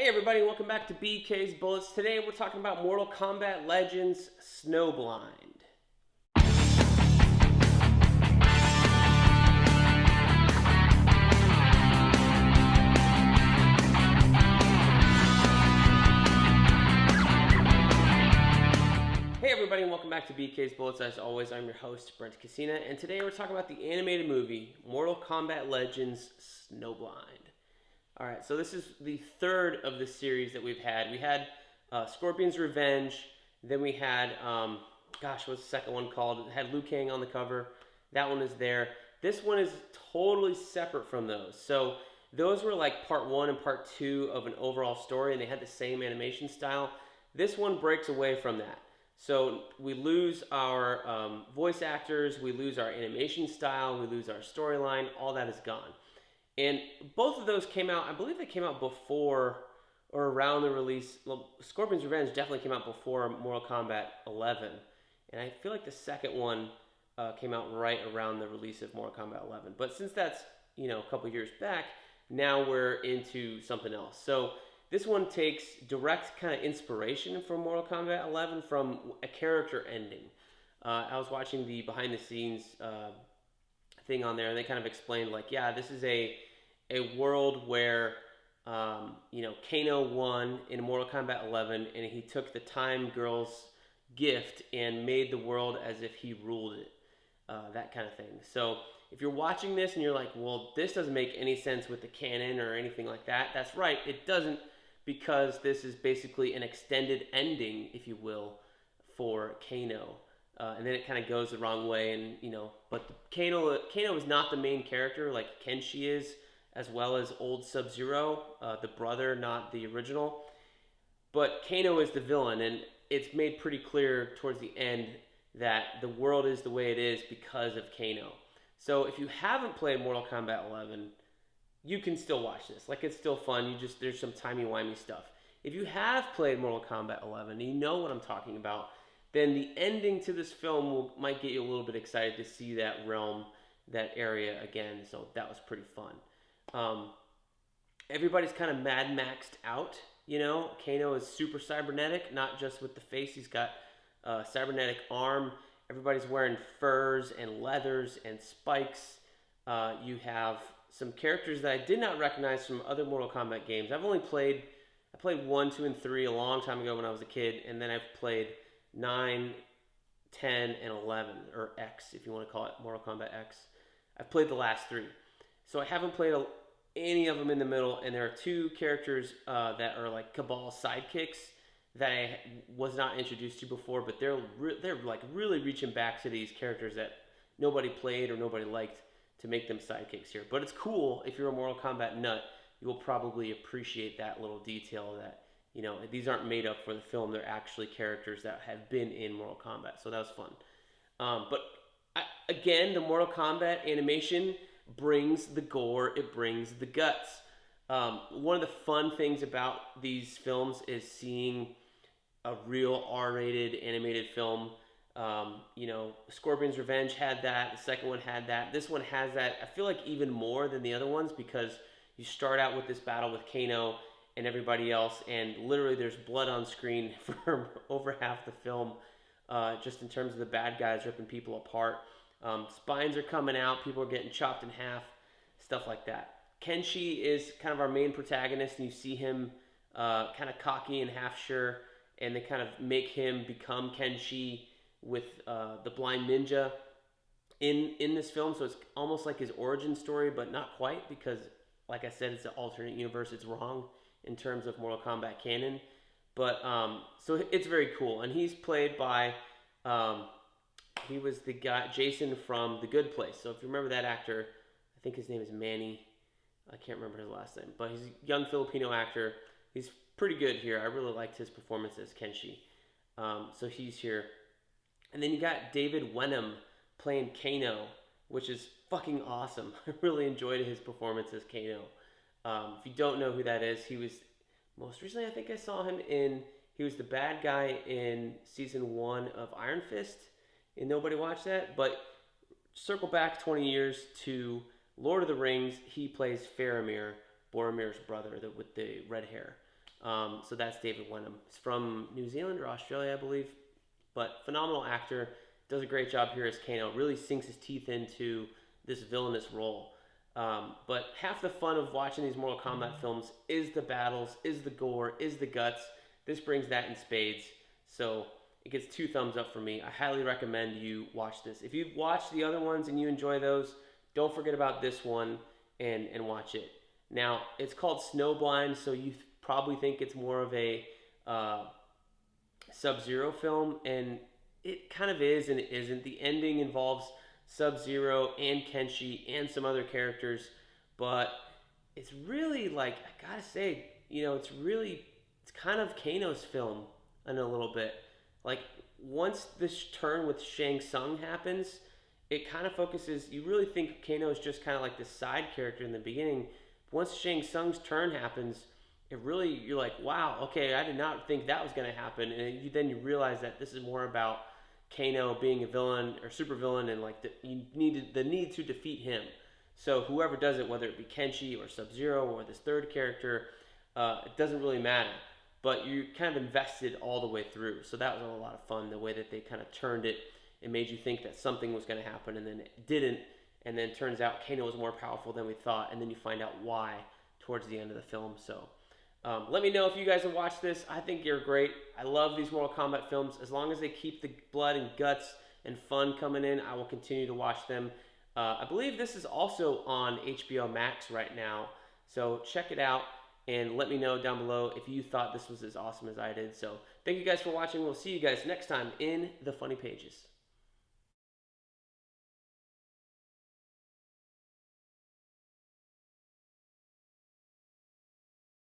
Hey everybody, welcome back to BK's Bullets. Today we're talking about Mortal Kombat Legends Snowblind. Hey everybody, and welcome back to BK's Bullets. As always, I'm your host, Brent, and today we're talking about the animated movie Mortal Kombat Legends Snowblind. Alright, so this is the third of the series that we've had. We had Scorpion's Revenge, then we had, what's the second one called? It had Liu Kang on the cover. That one is there. This one is totally separate from those. So those were like part one and part two of an overall story, and they had the same animation style. This one breaks away from that. So we lose our voice actors, we lose our animation style, we lose our storyline, all that is gone. And both of those came out, I believe they came out before or around the release. Well, Scorpion's Revenge definitely came out before Mortal Kombat 11. And I feel like the second one came out right around the release of Mortal Kombat 11. But since that's, a couple years back, now we're into something else. So this one takes direct kind of inspiration from Mortal Kombat 11 from a character ending. I was watching the behind the scenes thing on there, and they kind of explained this is a world where Kano won in Mortal Kombat 11, and he took the Time Girl's gift and made the world as if he ruled it, that kind of thing. So if you're watching this and you're like, well, this doesn't make any sense with the canon or anything like that, that's right, it doesn't, because this is basically an extended ending, if you will, for Kano. And then it kind of goes the wrong way, and but Kano is not the main character like Kenshi is, as well as old Sub-Zero, the brother, not the original. But Kano is the villain, and it's made pretty clear towards the end that the world is the way it is because of Kano. So if you haven't played Mortal Kombat 11, you can still watch this. It's still fun. There's some timey-wimey stuff. If you have played Mortal Kombat 11 and you know what I'm talking about, then the ending to this film might get you a little bit excited to see that realm, that area again. So that was pretty fun. Everybody's kind of Mad Maxed out, Kano is super cybernetic, not just with the face. He's got a cybernetic arm. Everybody's wearing furs and leathers and spikes. You have some characters that I did not recognize from other Mortal Kombat games. I played 1, 2, and 3 a long time ago when I was a kid, and then I've played 9, 10, and 11, or X, if you want to call it Mortal Kombat X. I've played the last 3. So I haven't played any of them in the middle, and there are 2 characters that are like Cabal sidekicks that I was not introduced to before, but they're really reaching back to these characters that nobody played or nobody liked to make them sidekicks here. But it's cool. If you're a Mortal Kombat nut, you will probably appreciate that little detail that these aren't made up for the film. They're actually characters that have been in Mortal Kombat. So that was fun. Again, the Mortal Kombat animation brings the gore. It brings the guts. One of the fun things about these films is seeing a real R-rated animated film. Scorpion's Revenge had that. The second one had that. This one has that. I feel like even more than the other ones, because you start out with this battle with Kano and everybody else, and literally there's blood on screen for over half the film, just in terms of the bad guys ripping people apart. Spines are coming out, people are getting chopped in half, stuff like that. Kenshi is kind of our main protagonist, and you see him kind of cocky and half sure, and they kind of make him become Kenshi with the blind ninja in this film. So it's almost like his origin story, but not quite, because like I said, it's an alternate universe. It's wrong in terms of Mortal Kombat canon. But so it's very cool, and he's played by he was the guy Jason from The Good Place. So if you remember that actor, I think his name is Manny. I can't remember his last name, but he's a young Filipino actor. He's pretty good here. I really liked his performance as Kenshi. So he's here. And then you got David Wenham playing Kano, which is fucking awesome. I really enjoyed his performance as Kano. If you don't know who that is, he was, most recently I think I saw him he was the bad guy in season 1 of Iron Fist, and nobody watched that. But circle back 20 years to Lord of the Rings, he plays Faramir, Boromir's brother with the red hair. So that's David Wenham. He's from New Zealand or Australia, I believe, but phenomenal actor. Does a great job here as Kano. Really sinks his teeth into this villainous role. But half the fun of watching these Mortal Kombat films is the battles, is the gore, is the guts. This brings that in spades. So it gets 2 thumbs up for me. I highly recommend you watch this. If you've watched the other ones and you enjoy those, don't forget about this one and watch it. Now, it's called Snowblind, so you probably think it's more of a Sub-Zero film, and it kind of is and it isn't. The ending involves Sub-Zero and Kenshi and some other characters, but it's really, like, I gotta say, it's kind of Kano's film in a little bit. Like, once this turn with Shang Tsung happens, it kind of focuses, you really think Kano is just kind of like this side character in the beginning. Once Shang Tsung's turn happens, you're like, wow, okay, I did not think that was going to happen. And then you realize that this is more about Kano being a villain or supervillain, and like the need to defeat him. So whoever does it, whether it be Kenshi or Sub-Zero or this third character, it doesn't really matter. But you kind of invested all the way through. So that was a lot of fun, the way that they kind of turned it. It made you think that something was going to happen, and then it didn't. And then it turns out Kano was more powerful than we thought, and then you find out why towards the end of the film. So let me know if you guys have watched this. I think you're great. I love these Mortal Kombat films. As long as they keep the blood and guts and fun coming in, I will continue to watch them. I believe this is also on HBO Max right now. So check it out and let me know down below if you thought this was as awesome as I did. So thank you guys for watching. We'll see you guys next time in the Funny Pages.